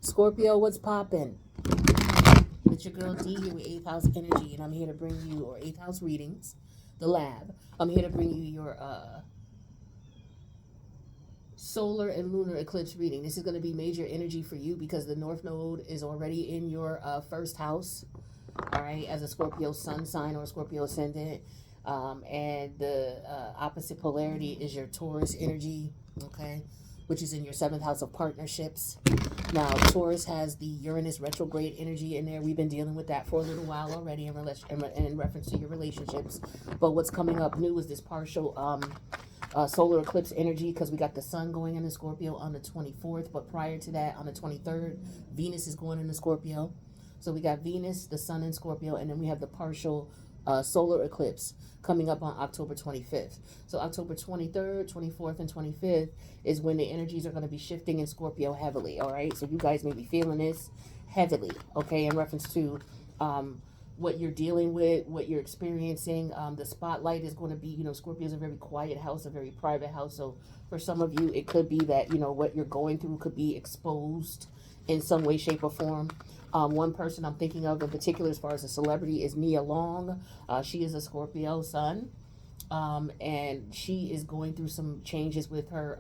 Scorpio, what's poppin'? It's your girl D here with 8th house energy, and I'm here to bring you, or 8th house readings, the lab. I'm here to bring you your solar and lunar eclipse reading. This is going to be major energy for you because the North Node is already in your first house, all right, as a Scorpio sun sign or a Scorpio ascendant. And the opposite polarity is your Taurus energy, okay, which is in your 7th house of partnerships. Now, Taurus has the Uranus retrograde energy in there. We've been dealing with that for a little while already in reference to your relationships. But what's coming up new is this partial solar eclipse energy, because we got the sun going into Scorpio on the 24th. But prior to that, on the 23rd, Venus is going into Scorpio. So we got Venus, the sun in Scorpio, and then we have the partial solar eclipse coming up on October 25th. So October 23rd, 24th, and 25th is when the energies are going to be shifting in Scorpio heavily, all right? So you guys may be feeling this heavily, okay, in reference to what you're dealing with, what you're experiencing. The spotlight is going to be, Scorpio is a very quiet house, a very private house. So for some of you, it could be that, what you're going through could be exposed in some way, shape, or form. One person I'm thinking of in particular as far as a celebrity is Nia Long. She is a Scorpio sun, and she is going through some changes with her.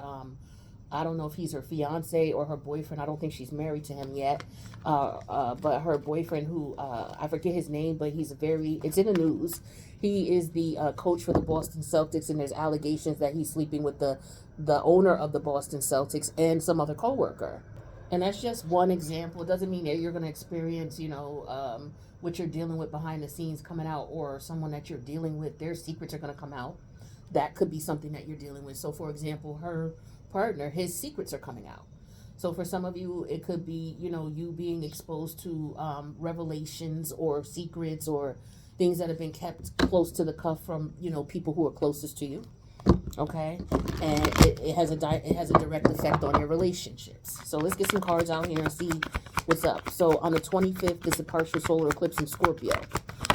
I don't know if he's her fiance or her boyfriend. I don't think she's married to him yet. But her boyfriend, who I forget his name, but it's in the news. He is the coach for the Boston Celtics, and there's allegations that he's sleeping with the owner of the Boston Celtics and some other coworker. And that's just one example. It doesn't mean that you're going to experience, what you're dealing with behind the scenes coming out, or someone that you're dealing with, their secrets are going to come out. That could be something that you're dealing with. So, for example, her partner, his secrets are coming out. So for some of you, it could be, you being exposed to revelations or secrets or things that have been kept close to the cuff from, people who are closest to you. Okay, and it has a direct effect on your relationships. So let's get some cards out here and see what's up. So on the 25th is the partial solar eclipse in Scorpio.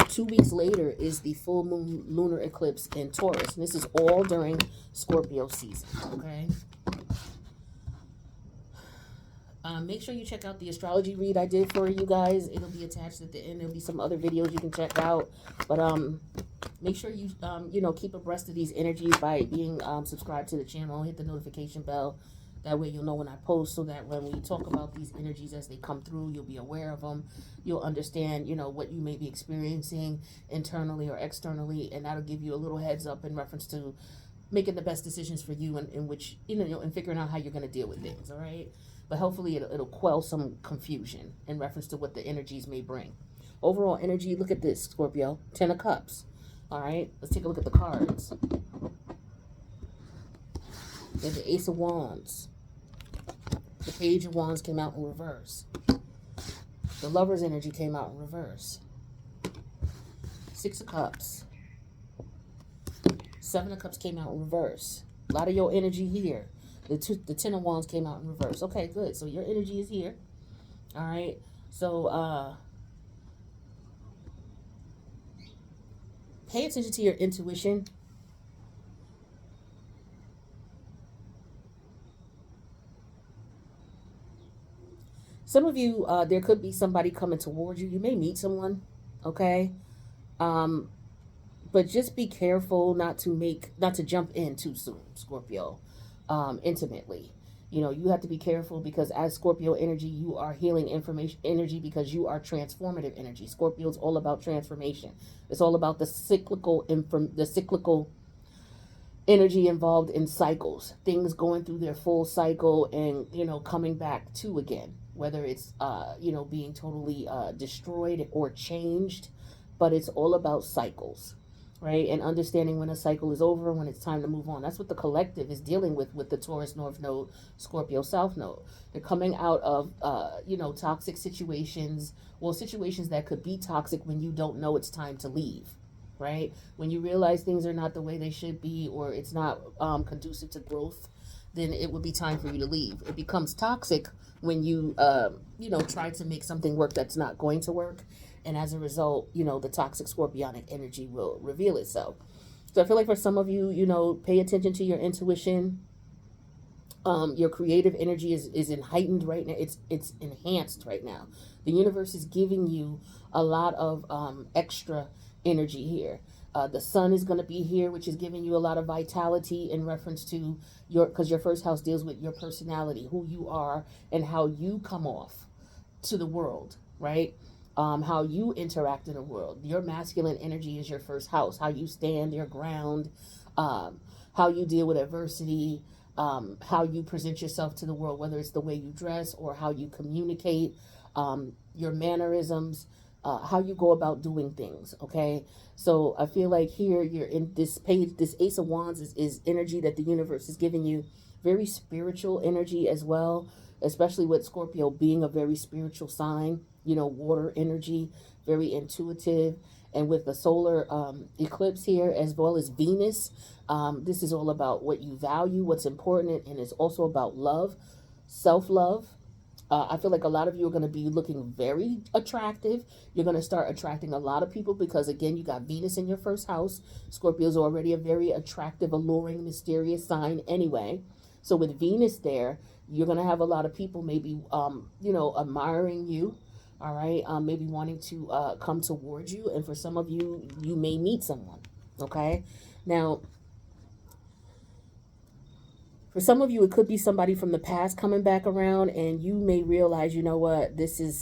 2 weeks later is the full moon lunar eclipse in Taurus, and this is all during Scorpio season. Okay. Make sure you check out the astrology read I did for you guys. It'll be attached at the end. There'll be some other videos you can check out. But make sure you keep abreast of these energies by being subscribed to the channel. Hit the notification bell. That way you'll know when I post, so that when we talk about these energies as they come through, you'll be aware of them. You'll understand, what you may be experiencing internally or externally, and that'll give you a little heads up in reference to making the best decisions for you, in which, and figuring out how you're going to deal with things, all right? But hopefully it'll quell some confusion in reference to what the energies may bring. Overall energy, look at this, Scorpio. 10 of Cups. All right, let's take a look at the cards. There's the Ace of Wands. The Page of Wands came out in reverse. The Lover's energy came out in reverse. 6 of Cups. 7 of Cups came out in reverse. A lot of your energy here. The 10 of Wands came out in reverse. Okay, good. So your energy is here. All right. So pay attention to your intuition. Some of you, there could be somebody coming towards you. You may meet someone, okay? But just be careful not to jump in too soon, Scorpio, intimately. You have to be careful, because as Scorpio energy, you are healing information energy, because you are transformative energy. Scorpio is all about transformation. It's all about the cyclical energy involved in cycles, things going through their full cycle and, coming back to again, whether it's, being totally destroyed or changed, but it's all about cycles, right? And understanding when a cycle is over, when it's time to move on. That's what the collective is dealing with the Taurus North Node, Scorpio South Node. They're coming out of, toxic situations, situations that could be toxic when you don't know it's time to leave, right? When you realize things are not the way they should be, or it's not conducive to growth, then it would be time for you to leave. It becomes toxic when you, try to make something work that's not going to work. And as a result, the toxic scorpionic energy will reveal itself. So I feel like for some of you, pay attention to your intuition. Your creative energy is in heightened right now. It's enhanced right now. The universe is giving you a lot of extra energy here. The sun is going to be here, which is giving you a lot of vitality in reference to because your first house deals with your personality, who you are, and how you come off to the world, right? How you interact in the world. Your masculine energy is your first house, how you stand your ground, how you deal with adversity, how you present yourself to the world, whether it's the way you dress or how you communicate, your mannerisms, how you go about doing things. Okay, so I feel like here you're in this page. This Ace of Wands is energy that the universe is giving you, very spiritual energy as well, especially with Scorpio being a very spiritual sign. You know, water energy, very intuitive. And with the solar eclipse here, as well as Venus, this is all about what you value, what's important, and it's also about love, self-love. I feel like a lot of you are going to be looking very attractive. You're going to start attracting a lot of people because, again, you got Venus in your first house. Scorpio is already a very attractive, alluring, mysterious sign anyway. So with Venus there, you're going to have a lot of people maybe, admiring you. All right. Maybe wanting to come towards you. And for some of you, you may meet someone. Okay. Now, for some of you, it could be somebody from the past coming back around, and you may realize, you know what, this is,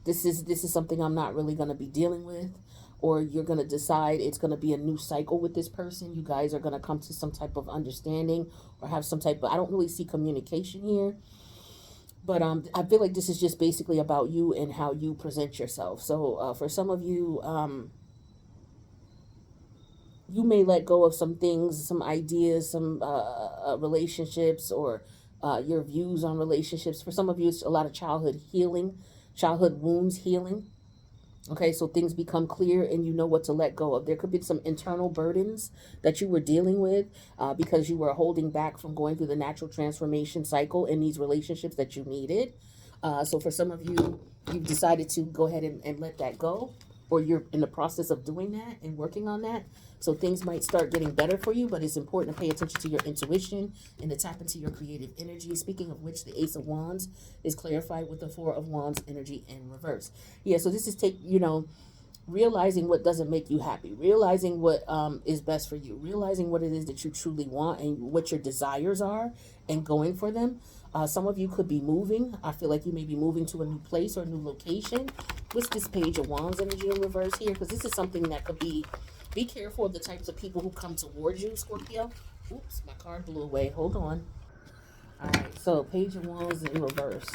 this is something I'm not really going to be dealing with, or you're going to decide it's going to be a new cycle with this person. You guys are going to come to some type of understanding or have some type of, I don't really see communication here, but I feel like this is just basically about you and how you present yourself. So for some of you, you may let go of some things, some ideas, some relationships, or your views on relationships. For some of you, it's a lot of childhood healing, childhood wounds healing. Okay, so things become clear and you know what to let go of. There could be some internal burdens that you were dealing with because you were holding back from going through the natural transformation cycle in these relationships that you needed. So for some of you, you've decided to go ahead and let that go, or you're in the process of doing that and working on that. So things might start getting better for you, but it's important to pay attention to your intuition and to tap into your creative energy. Speaking of which, the Ace of Wands is clarified with the Four of Wands energy in reverse. Yeah, so this is realizing what doesn't make you happy, realizing what is best for you, realizing what it is that you truly want and what your desires are, and going for them. Some of you could be moving. I feel like you may be moving to a new place or a new location. What's this Page of Wands energy in reverse here? Because this is something that could be careful of the types of people who come towards you, Scorpio. Oops, my card blew away. Hold on. All right, so Page of Wands in reverse.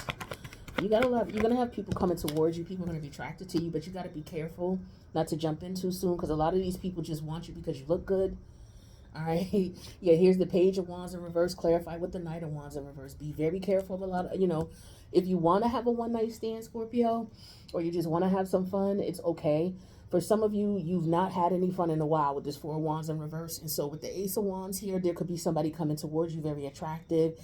You're gonna have people coming towards you. People are gonna be attracted to you, but you gotta be careful not to jump in too soon, because a lot of these people just want you because you look good. All right. Yeah, here's the Page of Wands in reverse. Clarify with the Knight of Wands in reverse. Be very careful of a lot of, if you want to have a one night stand, Scorpio, or you just want to have some fun, it's okay. For some of you, you've not had any fun in a while with this Four of Wands in reverse. And so with the Ace of Wands here, there could be somebody coming towards you, very attractive.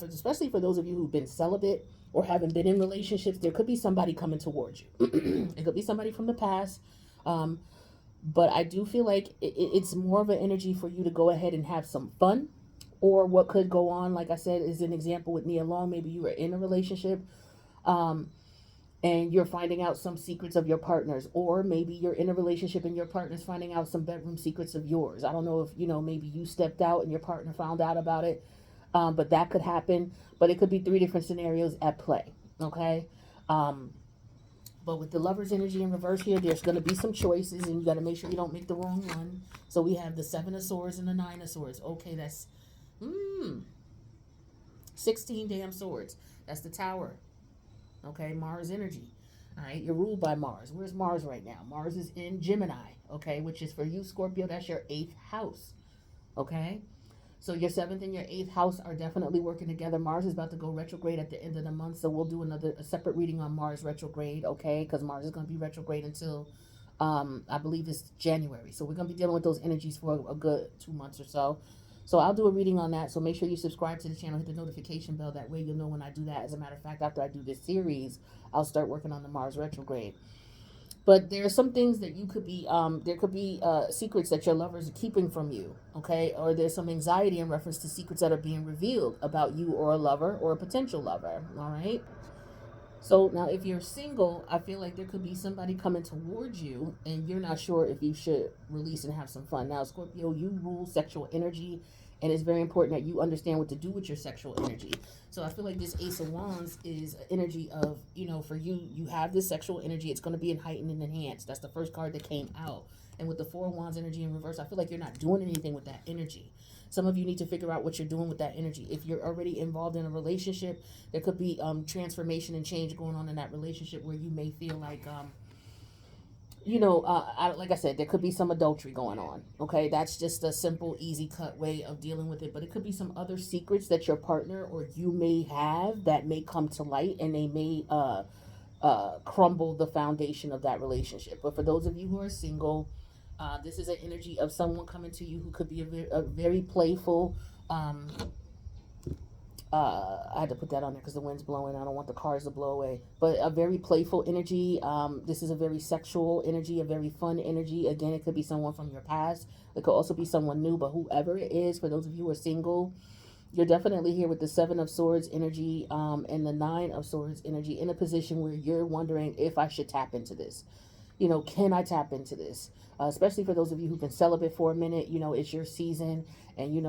Especially for those of you who've been celibate or haven't been in relationships, there could be somebody coming towards you. It could be somebody from the past. But I do feel like it's more of an energy for you to go ahead and have some fun. Or what could go on, like I said, is an example with Nia Long. Maybe you were in a relationship and you're finding out some secrets of your partners. Or maybe you're in a relationship and your partner's finding out some bedroom secrets of yours. I don't know if, maybe you stepped out and your partner found out about it. But that could happen. But it could be three different scenarios at play. Okay? But with the Lover's energy in reverse here, there's going to be some choices, and you got to make sure you don't make the wrong one. So we have the Seven of Swords and the Nine of Swords. Okay, that's 16 damn swords. That's the Tower. Okay, Mars energy. All right, you're ruled by Mars. Where's Mars right now? Mars is in Gemini, okay, which is for you, Scorpio. That's your 8th house, okay? So your 7th and your 8th house are definitely working together. Mars is about to go retrograde at the end of the month, so we'll do a separate reading on Mars retrograde, okay? Because Mars is going to be retrograde until, I believe it's January. So we're going to be dealing with those energies for a good 2 months or so. So I'll do a reading on that. So make sure you subscribe to the channel, hit the notification bell. That way you'll know when I do that. As a matter of fact, after I do this series, I'll start working on the Mars retrograde. But there are some things that you could be, there could be secrets that your lovers are keeping from you, okay? Or there's some anxiety in reference to secrets that are being revealed about you or a lover or a potential lover, all right? So now, if you're single, I feel like there could be somebody coming towards you, and you're not sure if you should release and have some fun. Now, Scorpio, you rule sexual energy, and it's very important that you understand what to do with your sexual energy. So I feel like this Ace of Wands is an energy of, for you, you have this sexual energy. It's going to be heightened and enhanced. That's the first card that came out. And with the Four of Wands energy in reverse, I feel like you're not doing anything with that energy. Some of you need to figure out what you're doing with that energy. If you're already involved in a relationship, there could be transformation and change going on in that relationship where you may feel like, like I said, there could be some adultery going on. Okay, that's just a simple, easy cut way of dealing with it. But it could be some other secrets that your partner or you may have that may come to light, and they may crumble the foundation of that relationship. But for those of you who are single, this is an energy of someone coming to you who could be a very playful. I had to put that on there because the wind's blowing. I don't want the cars to blow away. But a very playful energy. This is a very sexual energy, a very fun energy. Again, it could be someone from your past. It could also be someone new. But whoever it is, for those of you who are single, you're definitely here with the Seven of Swords energy and the Nine of Swords energy in a position where you're wondering if I should tap into this. Can I tap into this? Especially for those of you who've been celibate for a minute, it's your season, and you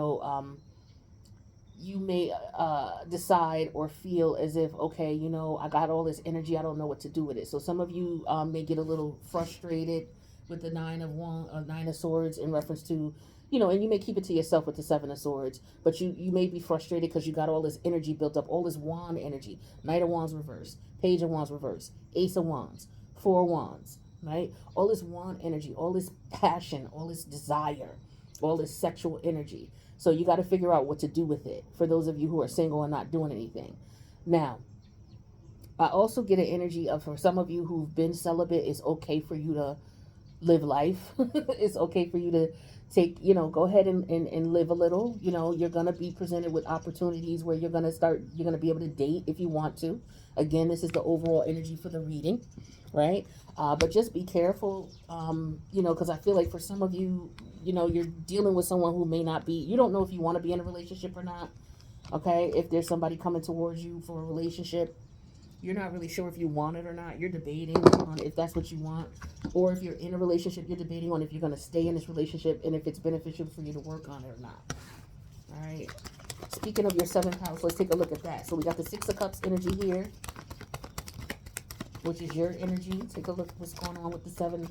may decide or feel as if, okay, I got all this energy, I don't know what to do with it. So some of you may get a little frustrated with the Nine of Swords in reference to, and you may keep it to yourself with the Seven of Swords, but you may be frustrated because you got all this energy built up, all this wand energy. Knight of Wands reverse, Page of Wands reverse, Ace of Wands, Four of Wands, right? All this wand energy, all this passion, all this desire, all this sexual energy. So you got to figure out what to do with it for those of you who are single and not doing anything. Now, I also get an energy of, for some of you who've been celibate, it's okay for you to live life. It's okay for you to take, go ahead and live a little. You're going to be presented with opportunities where you're going to be able to date if you want to. Again, this is the overall energy for the reading, right? But just be careful, because I feel like for some of you, you're dealing with someone who may not be, you don't know if you want to be in a relationship or not. Okay. If there's somebody coming towards you for a relationship, you're not really sure if you want it or not. You're debating on if that's what you want. Or if you're in a relationship, you're debating on if you're going to stay in this relationship and if it's beneficial for you to work on it or not. All right. Speaking of your seventh house, let's take a look at that. So we got the Six of Cups energy here, which is your energy. Take a look at what's going on with the seven.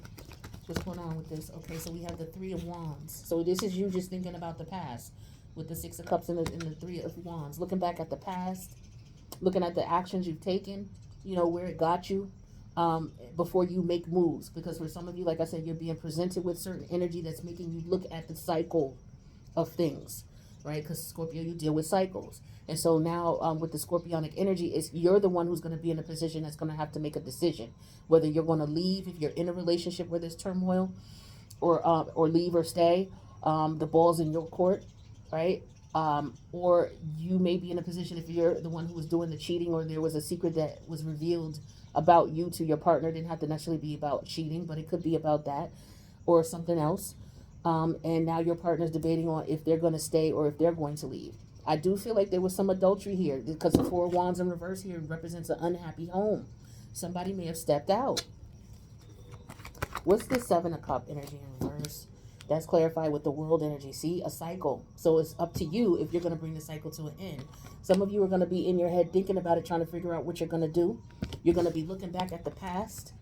What's going on with this? Okay, so we have the Three of Wands. So this is you just thinking about the past with the Six of Cups and the Three of Wands. Looking back at the past, looking at the actions you've taken, where it got you before you make moves. Because for some of you, like I said, you're being presented with certain energy that's making you look at the cycle of things, right? Because Scorpio, you deal with cycles. And so now with the Scorpionic energy, you're the one who's going to be in a position that's going to have to make a decision. Whether you're going to leave if you're in a relationship where there's turmoil, or leave or stay. The ball's in your court, right? Or you may be in a position, if you're the one who was doing the cheating, or there was a secret that was revealed about you to your partner. It didn't have to necessarily be about cheating, but it could be about that or something else. And now your partner's debating on if they're going to stay or if they're going to leave. I do feel like there was some adultery here because the Four of Wands in reverse here represents an unhappy home. Somebody may have stepped out. What's the Seven of Cup energy in reverse? That's clarified with the World energy. See, a cycle. So it's up to you if you're going to bring the cycle to an end. Some of you are going to be in your head thinking about it, trying to figure out what you're going to do. You're going to be looking back at the past,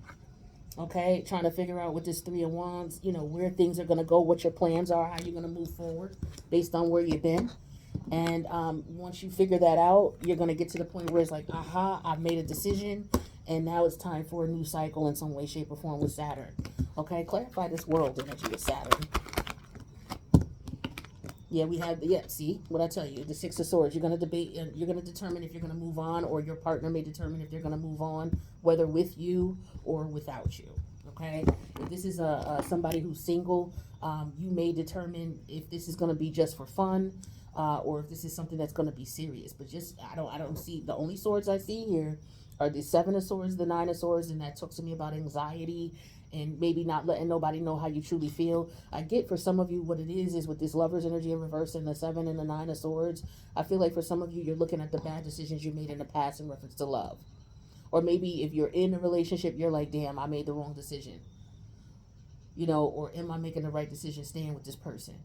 okay, trying to figure out with this Three of Wands, where things are going to go, what your plans are, how you're going to move forward based on where you've been. And once you figure that out, you're going to get to the point where it's like, aha, I've made a decision, and now it's time for a new cycle in some way, shape, or form with Saturn. Okay, clarify this World energy with Saturn. Yeah, we have, see what I tell you, the Six of Swords. You're going to debate, you're going to determine if you're going to move on, or your partner may determine if they're going to move on, whether with you or without you. Okay, if this is somebody who's single, you may determine if this is going to be just for fun, or if this is something that's going to be serious. But just, I don't see, the only swords I see here are the Seven of Swords, the Nine of Swords, and that talks to me about anxiety and maybe not letting nobody know how you truly feel. I get for some of you what it is with this Lover's energy in reverse and the 7 and the 9 of Swords. I feel like for some of you, you're looking at the bad decisions you made in the past in reference to love. Or maybe if you're in a relationship, you're like, damn, I made the wrong decision. Or am I making the right decision staying with this person?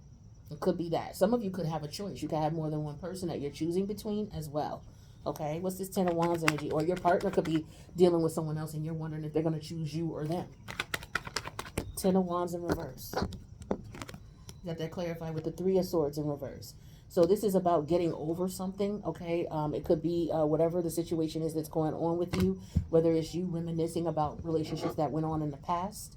It could be that. Some of you could have a choice. You could have more than one person that you're choosing between as well. Okay, what's this 10 of Wands energy? Or your partner could be dealing with someone else and you're wondering if they're going to choose you or them. 10 of Wands in reverse. Got that clarified with the 3 of Swords in reverse. So this is about getting over something, okay? It could be whatever the situation is that's going on with you, whether it's you reminiscing about relationships that went on in the past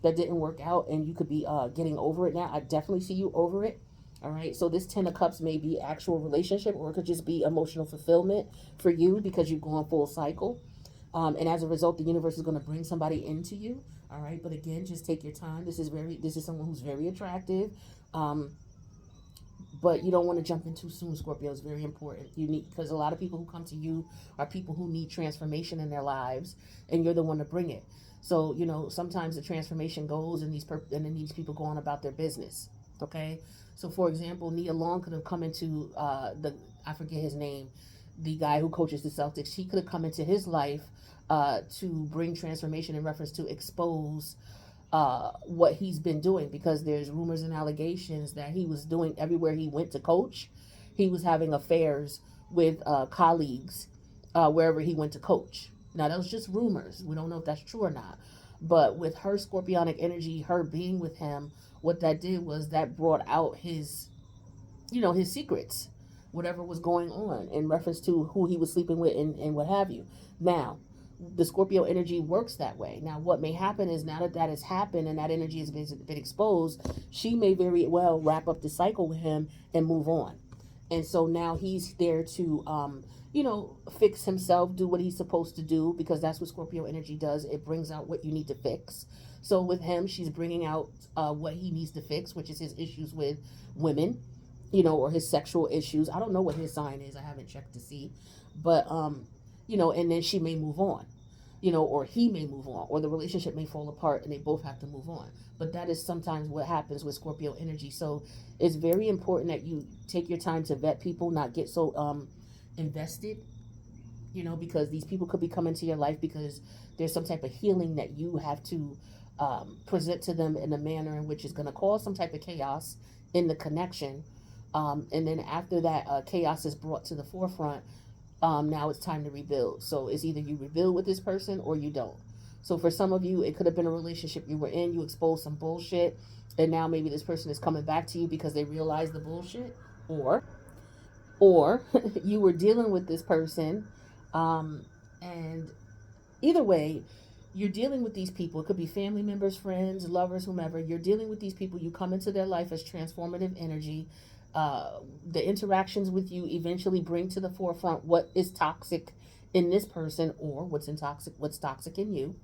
that didn't work out, and you could be getting over it now. I definitely see you over it. All right, so this 10 of Cups may be actual relationship, or it could just be emotional fulfillment for you because you've gone full cycle. And as a result, the universe is going to bring somebody into you. All right, but again, just take your time. This is someone who's very attractive. But you don't want to jump in too soon, Scorpio. It's very important. You need, because a lot of people who come to you are people who need transformation in their lives, and you're the one to bring it. So, sometimes the transformation goes and then these people go on about their business. Okay. So for example, Nia Long could have come into, I forget his name, the guy who coaches the Celtics. He could have come into his life, to bring transformation in reference to expose, what he's been doing, because there's rumors and allegations that he was doing everywhere he went to coach. He was having affairs with, colleagues, wherever he went to coach. Now, that was just rumors. We don't know if that's true or not. But with her scorpionic energy, her being with him, what that did was that brought out his secrets, whatever was going on in reference to who he was sleeping with and what have you. Now, the Scorpio energy works that way. Now, what may happen is now that has happened and that energy has been exposed, she may very well wrap up the cycle with him and move on. And so now he's there to, fix himself, do what he's supposed to do, because that's what Scorpio energy does. It brings out what you need to fix. So with him, she's bringing out what he needs to fix, which is his issues with women, or his sexual issues. I don't know what his sign is. I haven't checked to see. But, and then she may move on, or he may move on, or the relationship may fall apart and they both have to move on. But that is sometimes what happens with Scorpio energy. So it's very important that you take your time to vet people, not get so invested, because these people could be coming to your life because there's some type of healing that you have to present to them in a manner in which is going to cause some type of chaos in the connection. And then after that chaos is brought to the forefront, now it's time to rebuild. So it's either you rebuild with this person or you don't. So for some of you, it could have been a relationship you were in, you exposed some bullshit, and now maybe this person is coming back to you because they realize the bullshit, or you were dealing with this person, and either way, you're dealing with these people. It could be family members, friends, lovers, whomever. You're dealing with these people. You come into their life as transformative energy. The interactions with you eventually bring to the forefront what is toxic in this person, or what's toxic in you,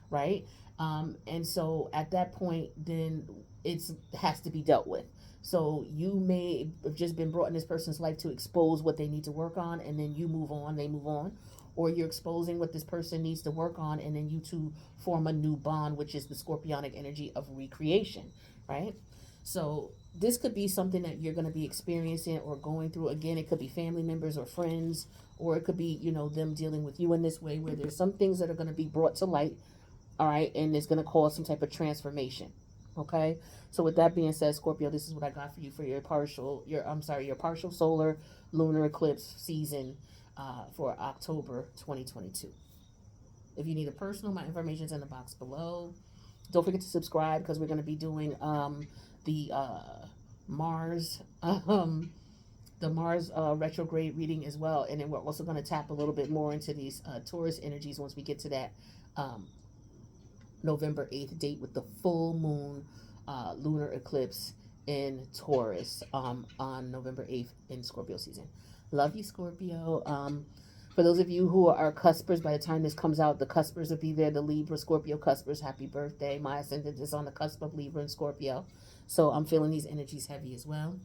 right? And so at that point, then it has to be dealt with. So you may have just been brought in this person's life to expose what they need to work on, and then you move on, they move on. Or you're exposing what this person needs to work on, and then you two form a new bond, which is the scorpionic energy of recreation, right? So this could be something that you're going to be experiencing or going through. Again, it could be family members or friends, or it could be, them dealing with you in this way, where there's some things that are going to be brought to light, all right, and it's going to cause some type of transformation. Okay, so with that being said, Scorpio, this is what I got for you for your partial solar lunar eclipse season for October 2022. If you need a personal, my information's in the box below. Don't forget to subscribe, because we're going to be doing the Mars retrograde reading as well, and then we're also going to tap a little bit more into these Taurus energies once we get to that November 8th date with the full moon lunar eclipse in Taurus on November 8th in Scorpio season. Love you, Scorpio. For those of you who are cuspers, by the time this comes out, the cuspers will be there. The Libra, Scorpio cuspers, happy birthday. My ascendant is on the cusp of Libra and Scorpio. So I'm feeling these energies heavy as well.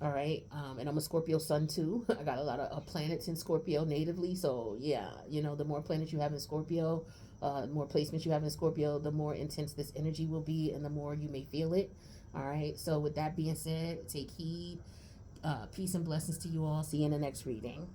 All right. And I'm a Scorpio sun too. I got a lot of planets in Scorpio natively. So yeah, the more planets you have in Scorpio, more placements you have in Scorpio, the more intense this energy will be and the more you may feel it. All right. So with that being said, take heed. Peace and blessings to you all. See you in the next reading.